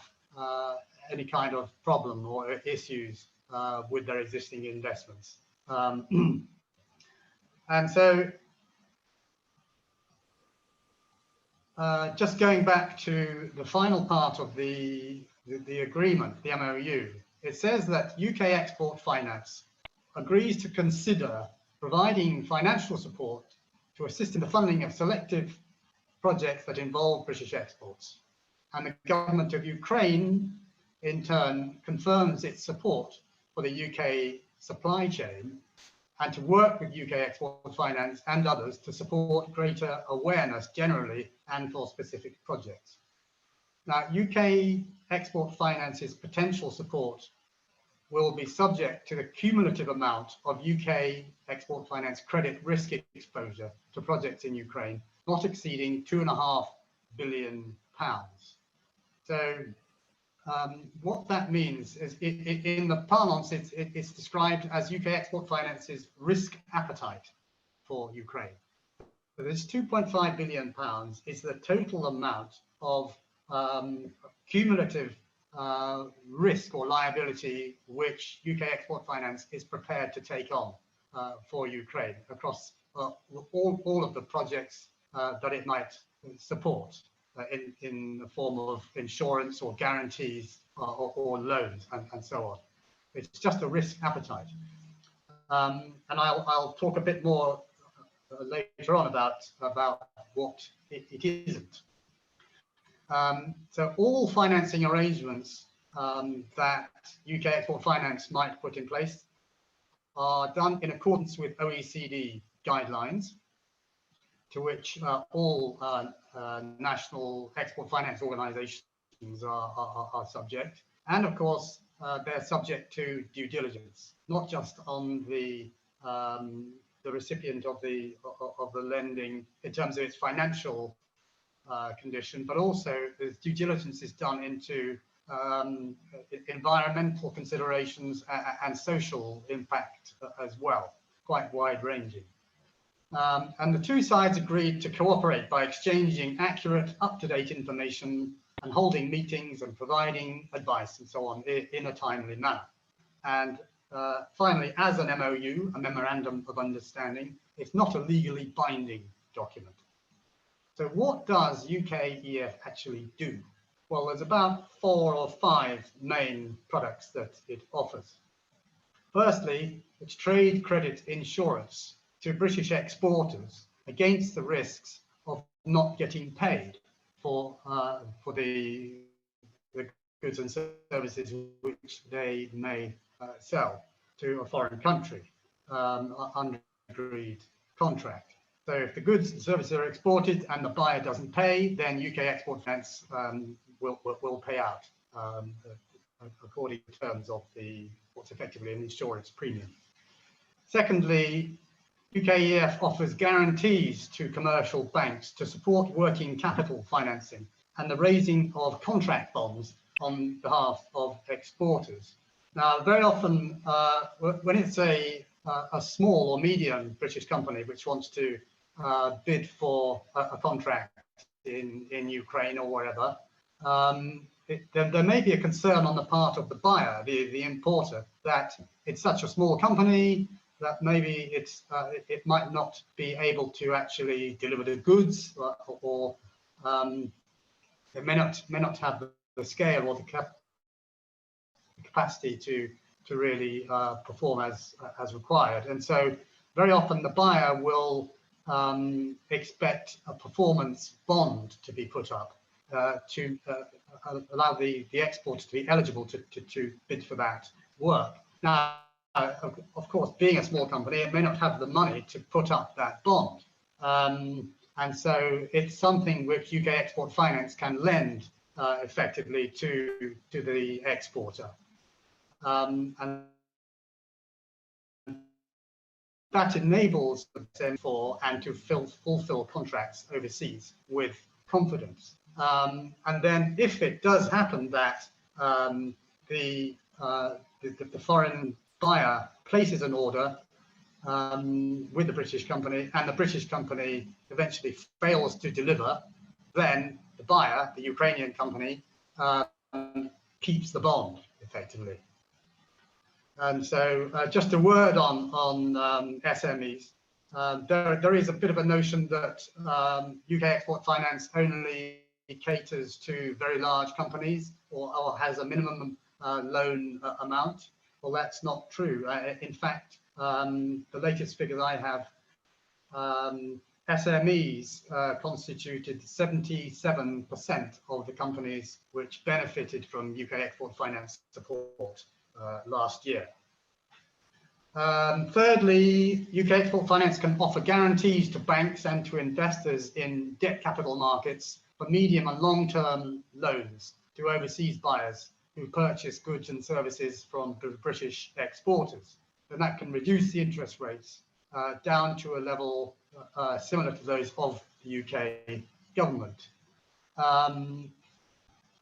any kind of problem or issues with their existing investments. And so, just going back to the final part of the the agreement, the MOU, it says that UK Export Finance agrees to consider providing financial support to assist in the funding of selective projects that involve British exports. And the government of Ukraine, in turn, confirms its support for the UK supply chain and to work with UK Export Finance and others to support greater awareness generally and for specific projects. Now, UK Export Finance's potential support will be subject to the cumulative amount of UK Export Finance credit risk exposure to projects in Ukraine, not exceeding £2.5 billion. So what that means is, in the parlance, it's described as UK Export Finance's risk appetite for Ukraine. So this £2.5 billion is the total amount of cumulative risk or liability which UK Export Finance is prepared to take on for Ukraine across all of the projects that it might support in the form of insurance or guarantees or loans and so on. It's just a risk appetite. And I'll talk a bit more later on about what it isn't. So all financing arrangements that UK Export Finance might put in place are done in accordance with OECD guidelines, to which all national export finance organizations are subject. And of course, they're subject to due diligence, not just on the recipient of the lending in terms of its financial condition, but also the due diligence is done into environmental considerations and social impact as well, quite wide-ranging. And the two sides agreed to cooperate by exchanging accurate, up-to-date information and holding meetings and providing advice and so on in a timely manner. And finally, as an MOU, a Memorandum of Understanding, it's not a legally binding document. So what does UKEF actually do? Well, there's about 4 or 5 main products that it offers. Firstly, it's trade credit insurance to British exporters against the risks of not getting paid for the goods and services which they may sell to a foreign country under agreed contract. So if the goods and services are exported and the buyer doesn't pay, then UK Export Finance will pay out according to terms of what's effectively an insurance premium. Secondly, UKEF offers guarantees to commercial banks to support working capital financing and the raising of contract bonds on behalf of exporters. Now, very often, when it's a small or medium British company which wants to bid for a contract in Ukraine or wherever, there may be a concern on the part of the buyer, the importer, that it's such a small company that maybe it might not be able to actually deliver the goods, or it may not have the scale or the capacity to really perform as required. And so very often the buyer will expect a performance bond to be put up to allow the exporter to be eligible to bid for that work. Now, of course, being a small company, it may not have the money to put up that bond. And so it's something which UK Export Finance can lend effectively to the exporter. And that enables them and to fulfill contracts overseas with confidence. And then if it does happen that the foreign buyer places an order with the British company and the British company eventually fails to deliver, then the buyer, the Ukrainian company, keeps the bond effectively. And so just a word on SMEs. There is a bit of a notion that UK Export Finance only caters to very large companies or has a minimum loan amount. Well, that's not true. In fact, the latest figures I have, SMEs constituted 77% of the companies which benefited from UK export finance support last year. Thirdly, UK export finance can offer guarantees to banks and to investors in debt capital markets for medium and long-term loans to overseas buyers who purchase goods and services from British exporters. And that can reduce the interest rates down to a level similar to those of the UK government.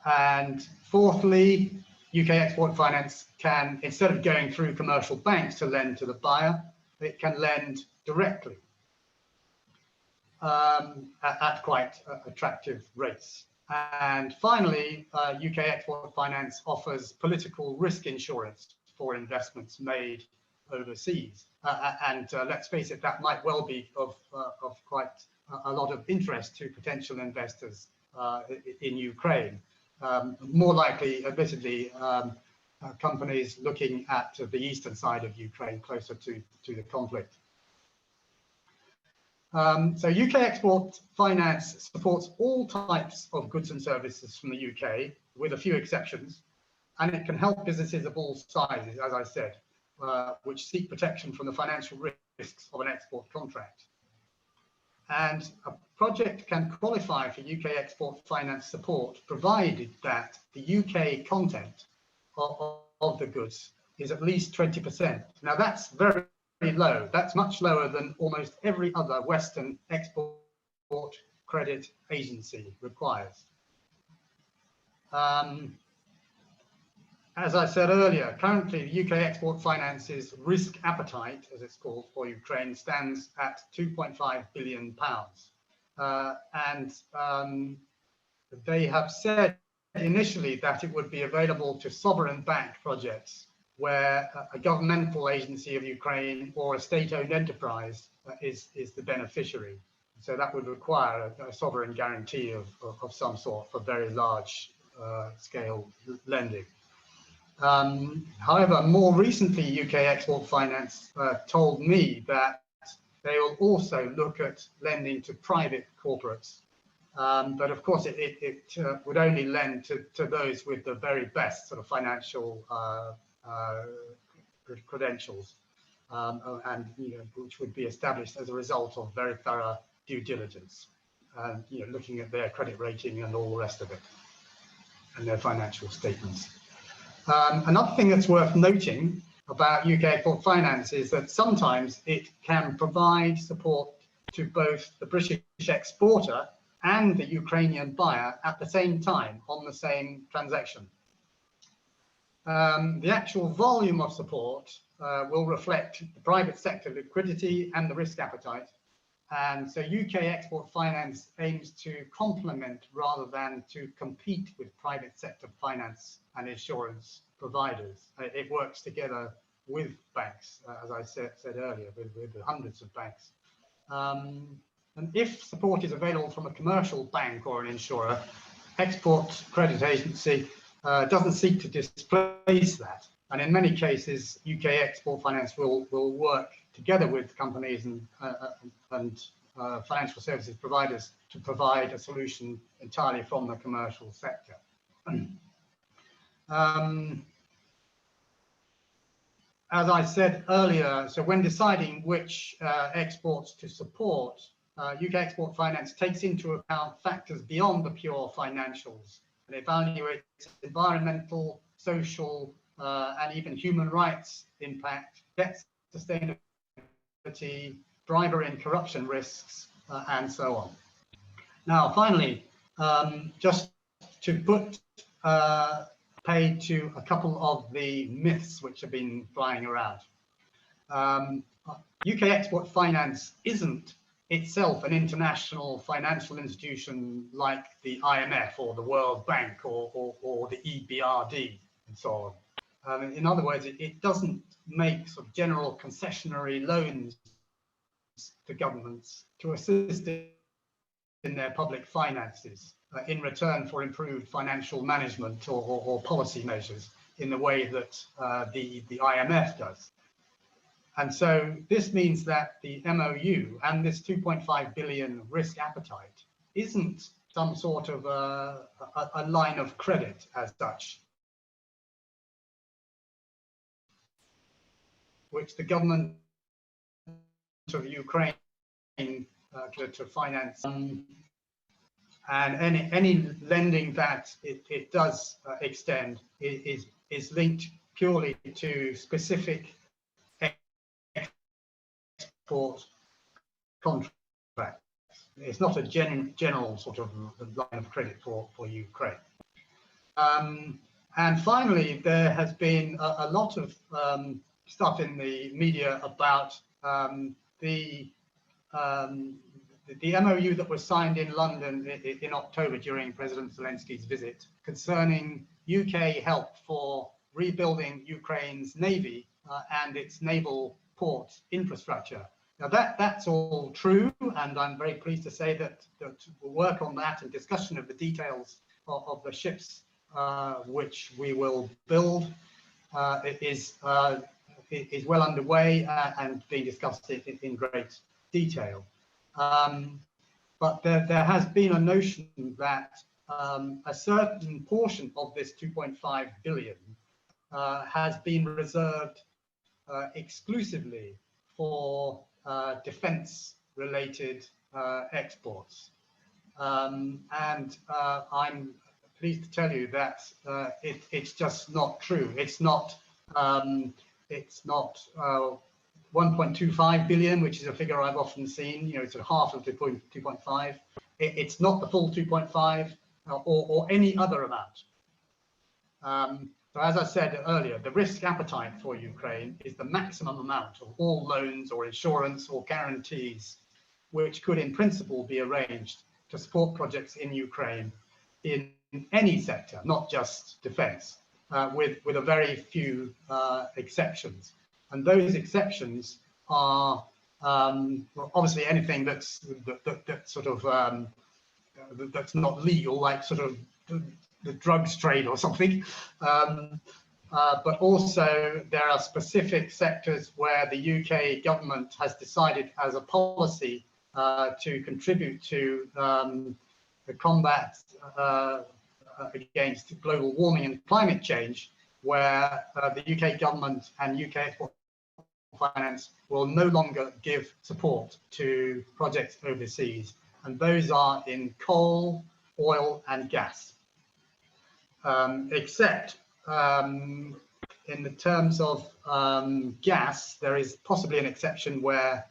And fourthly, UK export finance can, instead of going through commercial banks to lend to the buyer, it can lend directly at quite attractive rates. And finally, UK export finance offers political risk insurance for investments made overseas. And let's face it, that might well be of quite a lot of interest to potential investors in Ukraine. More likely, admittedly, companies looking at the eastern side of Ukraine, closer to the conflict. So UK export finance supports all types of goods and services from the UK, with a few exceptions, and it can help businesses of all sizes, as I said, which seek protection from the financial risks of an export contract. And a project can qualify for UK export finance support, provided that the UK content of the goods is at least 20%. Now that's very low. That's much lower than almost every other Western export credit agency requires. As I said earlier, currently the UK export finance's risk appetite, as it's called, for Ukraine stands at £2.5 billion. And they have said initially that it would be available to sovereign-backed projects where a governmental agency of Ukraine or a state-owned enterprise is the beneficiary. So that would require a sovereign guarantee of some sort for very large scale lending. However, more recently, UK Export Finance told me that they will also look at lending to private corporates. But of course, it would only lend to those with the very best sort of financial credentials, and which would be established as a result of very thorough due diligence, and looking at their credit rating and all the rest of it, and their financial statements. Another thing that's worth noting about UK export finance is that sometimes it can provide support to both the British exporter and the Ukrainian buyer at the same time on the same transaction. The actual volume of support will reflect the private sector liquidity and the risk appetite. And so UK export finance aims to complement rather than to compete with private sector finance and insurance providers. It works together with banks, as I said earlier, with hundreds of banks. And if support is available from a commercial bank or an insurer, export credit agency doesn't seek to displace that. And in many cases, UK export finance will work together with companies and financial services providers to provide a solution entirely from the commercial sector. As I said earlier, so when deciding which exports to support, UK Export Finance takes into account factors beyond the pure financials and evaluates environmental, social, and even human rights impact, debt sustainability, bribery and corruption risks, and so on. Now, finally, just to put paid to a couple of the myths which have been flying around. UK Export Finance isn't itself an international financial institution like the IMF or the World Bank or the EBRD and so on. In other words, it doesn't make sort of general concessionary loans to governments to assist in their public finances. in return for improved financial management or policy measures in the way that the IMF does. And so this means that the MOU and this 2.5 billion risk appetite isn't some sort of a line of credit as such, which the government of Ukraine to finance. And any lending that it does extend is linked purely to specific export contracts. It's not a general sort of line of credit for Ukraine. And finally, there has been a lot of stuff in the media about the MOU that was signed in London in October during President Zelensky's visit concerning UK help for rebuilding Ukraine's navy and its naval port infrastructure. Now that's all true, and I'm very pleased to say that work on that and discussion of the details of the ships which we will build is well underway and being discussed in great detail. But there has been a notion that a certain portion of this 2.5 billion has been reserved exclusively for defense-related exports. And I'm pleased to tell you that it's just not true. It's not 1.25 billion, which is a figure I've often seen, you know, it's half of the 2.5. It's not the full 2.5 or any other amount. So as I said earlier, the risk appetite for Ukraine is the maximum amount of all loans or insurance or guarantees, which could in principle be arranged to support projects in Ukraine in any sector, not just defense, with a very few exceptions. And those exceptions are obviously anything that's not legal, like sort of the drugs trade or something. But also there are specific sectors where the UK government has decided as a policy to contribute to the combat against global warming and climate change, where the UK government and UK Export Finance will no longer give support to projects overseas. And those are in coal, oil and gas. Except in the terms of gas, there is possibly an exception where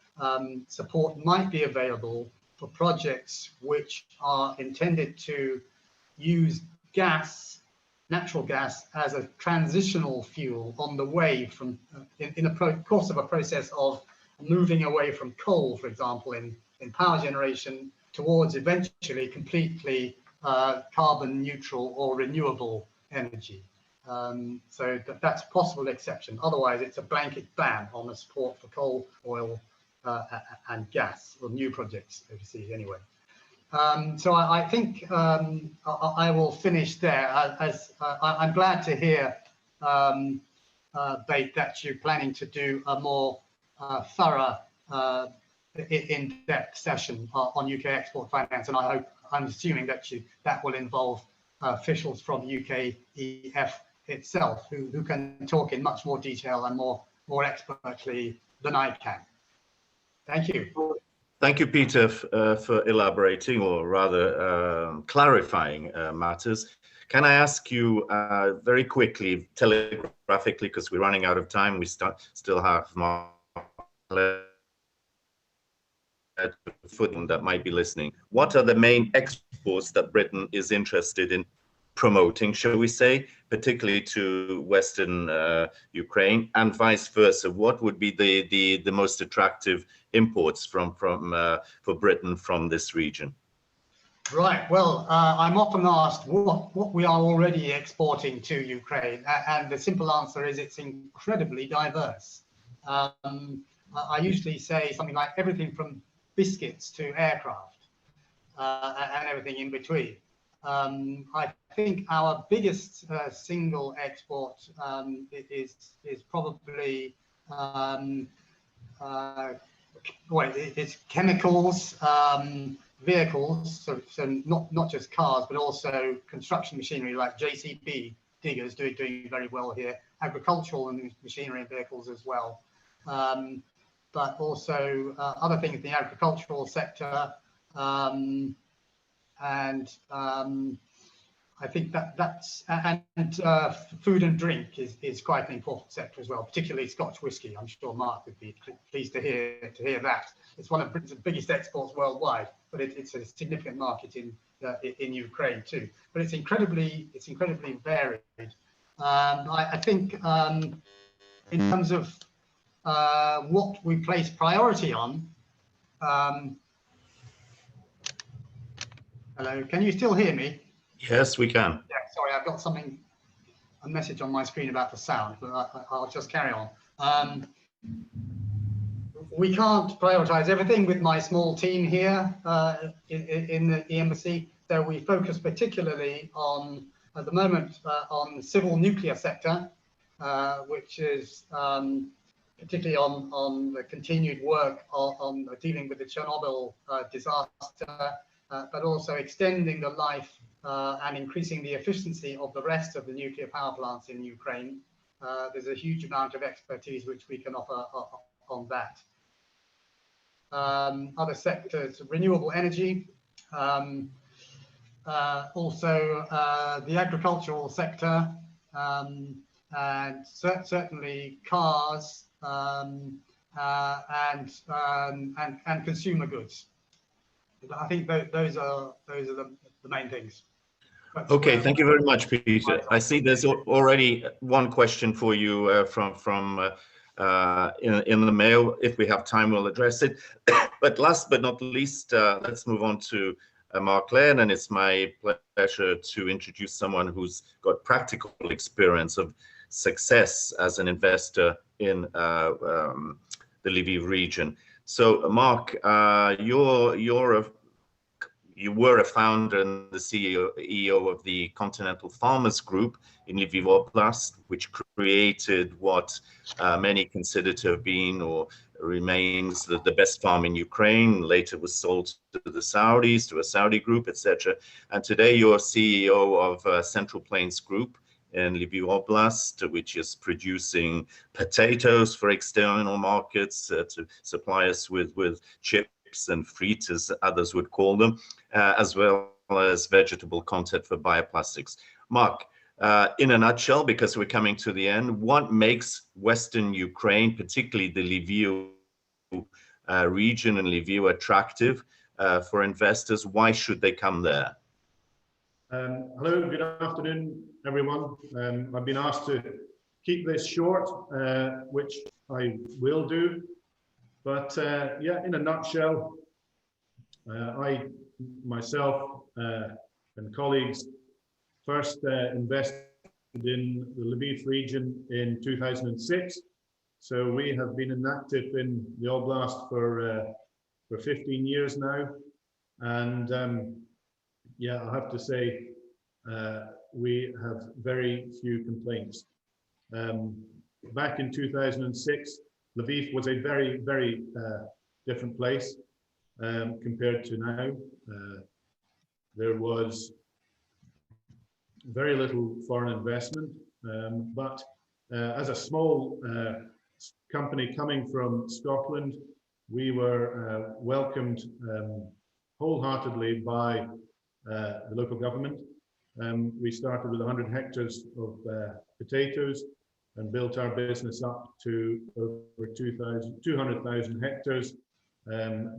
support might be available for projects which are intended to use gas, natural gas, as a transitional fuel on the way from, in the course of a process of moving away from coal, for example, in power generation, towards eventually completely carbon neutral or renewable energy. So that's a possible exception. Otherwise, it's a blanket ban on the support for coal, oil, and gas, or new projects overseas anyway. So I think I will finish there. I'm glad to hear, Bate, that you're planning to do a more thorough, in-depth session on UK export finance, and I'm assuming that that will involve officials from UKEF itself, who can talk in much more detail and more expertly than I can. Thank you. Thank you, Peter, for elaborating, or rather clarifying matters. Can I ask you very quickly, telegraphically, because we're running out of time, we still have more that might be listening. What are the main exports that Britain is interested in promoting, shall we say, particularly to Western Ukraine, and vice versa? What would be the most attractive imports for Britain from this region? Right. Well, I'm often asked what we are already exporting to Ukraine, and the simple answer is it's incredibly diverse. I usually say something like everything from biscuits to aircraft and everything in between. I think our biggest single export is probably it's chemicals, vehicles, so not just cars, but also construction machinery like JCB diggers doing very well here, agricultural and machinery and vehicles as well. But also other things in the agricultural sector, and I think that's food and drink is quite an important sector as well, particularly Scotch whisky. I'm sure Mark would be pleased to hear that. It's one of Britain's biggest exports worldwide, but it's a significant market in Ukraine too. But it's incredibly varied. I think in terms of what we place priority on. Hello, can you still hear me? Yes, we can. Yeah, sorry, I've got a message on my screen about the sound, but I'll just carry on. We can't prioritize everything with my small team here in the embassy, so we focus particularly on, at the moment, on the civil nuclear sector, which is particularly on the continued work on dealing with the Chernobyl disaster, but also extending the life and increasing the efficiency of the rest of the nuclear power plants in Ukraine. There's a huge amount of expertise which we can offer on that. Other sectors, renewable energy, also the agricultural sector, and certainly cars and consumer goods. I think those are the main things. Okay, thank you very much, Peter. I see there's already one question for you from in the mail. If we have time, we'll address it. But last but not least, let's move on to Mark Laird, and it's my pleasure to introduce someone who's got practical experience of success as an investor in the Lviv region. So, Mark, you were a founder and the CEO of the Continental Farmers Group in Lviv Oblast, which created what many consider to have been or remains the best farm in Ukraine. Later was sold to the Saudis, to a Saudi group, etc. And today you're CEO of Central Plains Group in Lviv Oblast, which is producing potatoes for external markets to supply us with chips and frites, as others would call them, as well as vegetable content for bioplastics. Mark, in a nutshell, because we're coming to the end, what makes Western Ukraine, particularly the Lviv region and Lviv, attractive for investors? Why should they come there? Hello, good afternoon, everyone. I've been asked to keep this short, which I will do. But yeah, in a nutshell, I myself and colleagues first invested in the Lviv region in 2006. So we have been inactive in the Oblast for 15 years now. And yeah, I have to say, we have very few complaints. Back in 2006, Lviv was a very, very different place compared to now. There was very little foreign investment, but as a small company coming from Scotland, we were welcomed wholeheartedly by the local government. We started with 100 hectares of potatoes and built our business up to over 200,000 hectares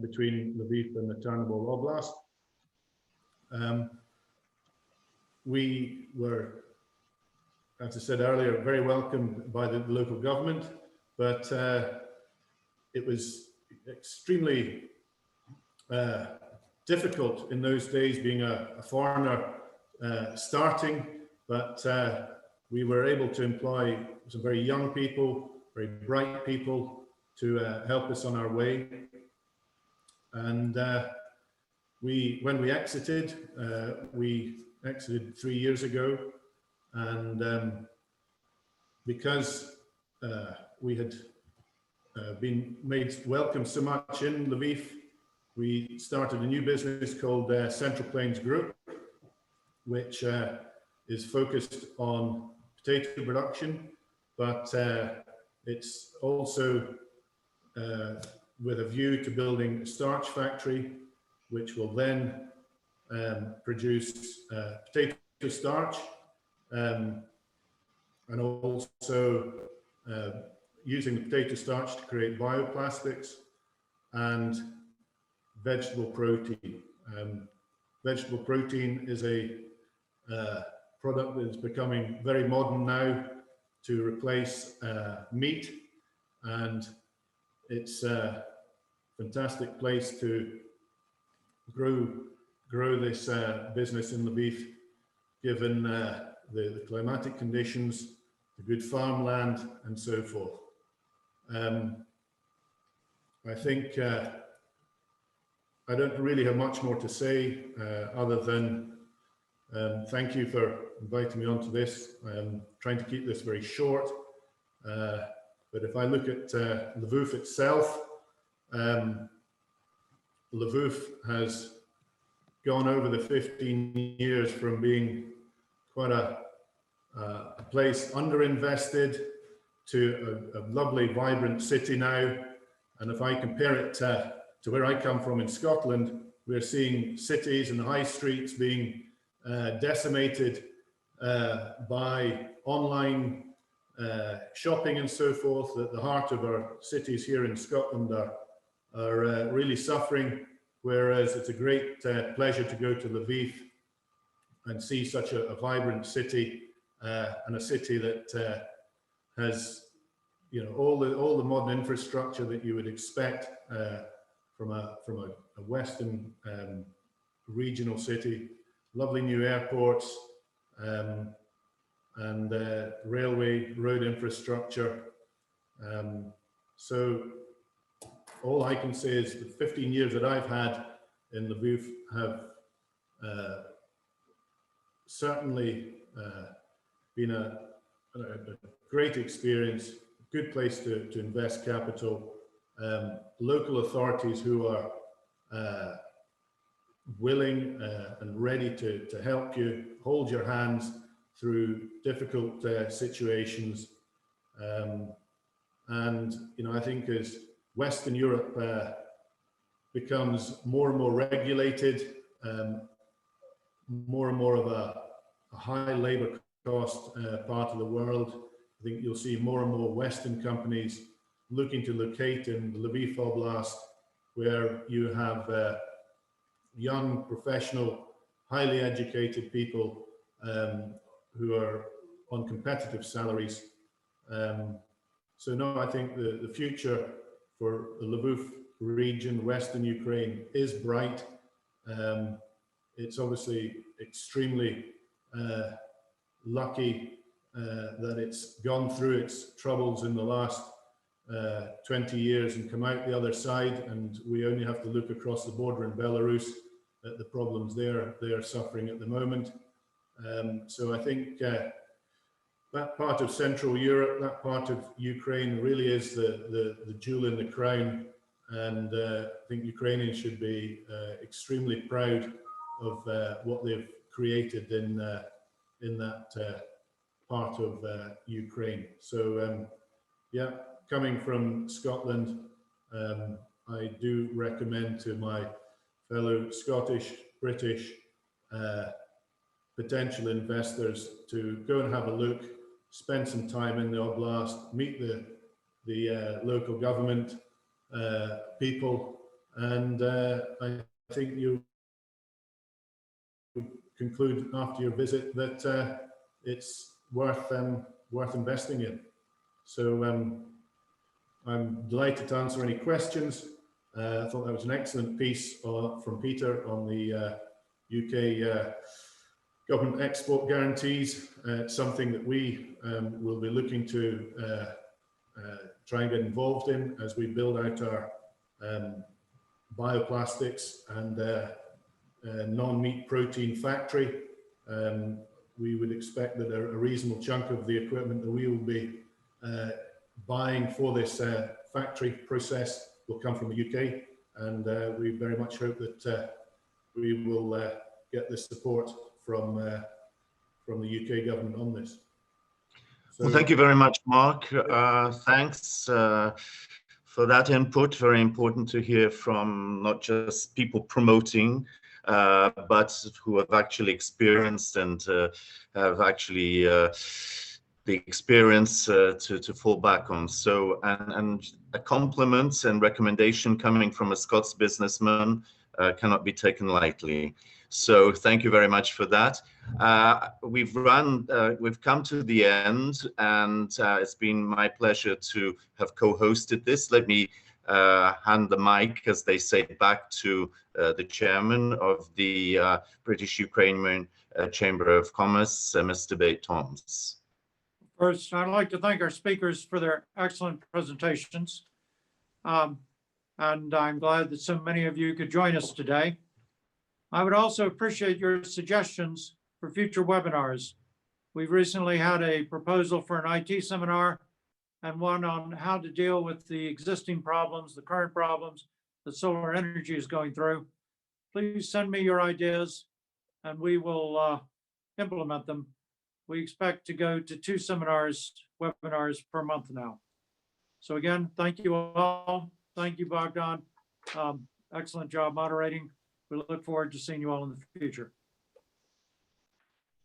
between Lviv and the Chernobyl Oblast. We were, as I said earlier, very welcomed by the local government, but it was extremely difficult in those days being a foreigner starting, but we were able to employ some very young people, very bright people to help us on our way. And when we exited, we exited 3 years ago, and because we had been made welcome so much in Lviv, we started a new business called Central Plains Group, which is focused on potato production, but it's also with a view to building a starch factory, which will then produce potato starch, and also using the potato starch to create bioplastics and vegetable protein. Vegetable protein is a product that is becoming very modern now to replace meat, and it's a fantastic place to grow this business in Lviv, given the climatic conditions, the good farmland, and so forth. I think I don't really have much more to say other than thank you for inviting me onto this. I'm trying to keep this very short, but if I look at Lviv itself, Lviv has gone over the 15 years from being quite a place underinvested to a lovely, vibrant city now. And if I compare it to where I come from in Scotland, we're seeing cities and high streets being decimated by online shopping and so forth. At the heart of our cities here in Scotland are really suffering, whereas it's a great pleasure to go to Lviv and see such a vibrant city, and a city that has, you know, all the modern infrastructure that you would expect from a Western regional city. Lovely new airports, and railway road infrastructure. So all I can say is the 15 years that I've had in Lviv have certainly been a great experience, good place to invest capital, local authorities who are willing and ready to help you, hold your hands through difficult situations. And, you know, I think as Western Europe becomes more and more regulated, more and more of a high labor cost part of the world, I think you'll see more and more Western companies looking to locate in the Lviv Oblast, where you have young, professional, highly educated people who are on competitive salaries. So no, I think the future for the Lviv region, Western Ukraine, is bright. It's obviously extremely lucky that it's gone through its troubles in the last 20 years and come out the other side, and we only have to look across the border in Belarus at the problems they are suffering at the moment. So I think that part of Central Europe, that part of Ukraine really is the jewel in the crown, and I think Ukrainians should be extremely proud of what they've created in that part of Ukraine. So yeah, coming from Scotland, I do recommend to my fellow Scottish, British potential investors to go and have a look, spend some time in the Oblast, meet the local government people, and I think you would conclude after your visit that it's worth investing in. So I'm delighted to answer any questions. I thought that was an excellent piece from Peter on the UK government export guarantees. It's something that we will be looking to try and get involved in as we build out our bioplastics and non-meat protein factory. we would expect that a reasonable chunk of the equipment that we will be buying for this factory process will come from the UK, and we very much hope that we will get the support from the UK government on this. Well, thank you very much, Mark. Thanks for that input. Very important to hear from not just people promoting, but who have actually experienced and have actually the experience to fall back on. So, and a compliment and recommendation coming from a Scots businessman cannot be taken lightly. So thank you very much for that. We've come to the end, and it's been my pleasure to have co-hosted this. Let me hand the mic, as they say, back to the chairman of the British-Ukrainian Chamber of Commerce, Mr. Vadym. First, I'd like to thank our speakers for their excellent presentations. And I'm glad that so many of you could join us today. I would also appreciate your suggestions for future webinars. We've recently had a proposal for an IT seminar and one on how to deal with the existing problems, the current problems that solar energy is going through. Please send me your ideas and we will implement them. We expect to go to 2 webinars per month now. So again, thank you all. Thank you, Bogdan. Excellent job moderating. We look forward to seeing you all in the future.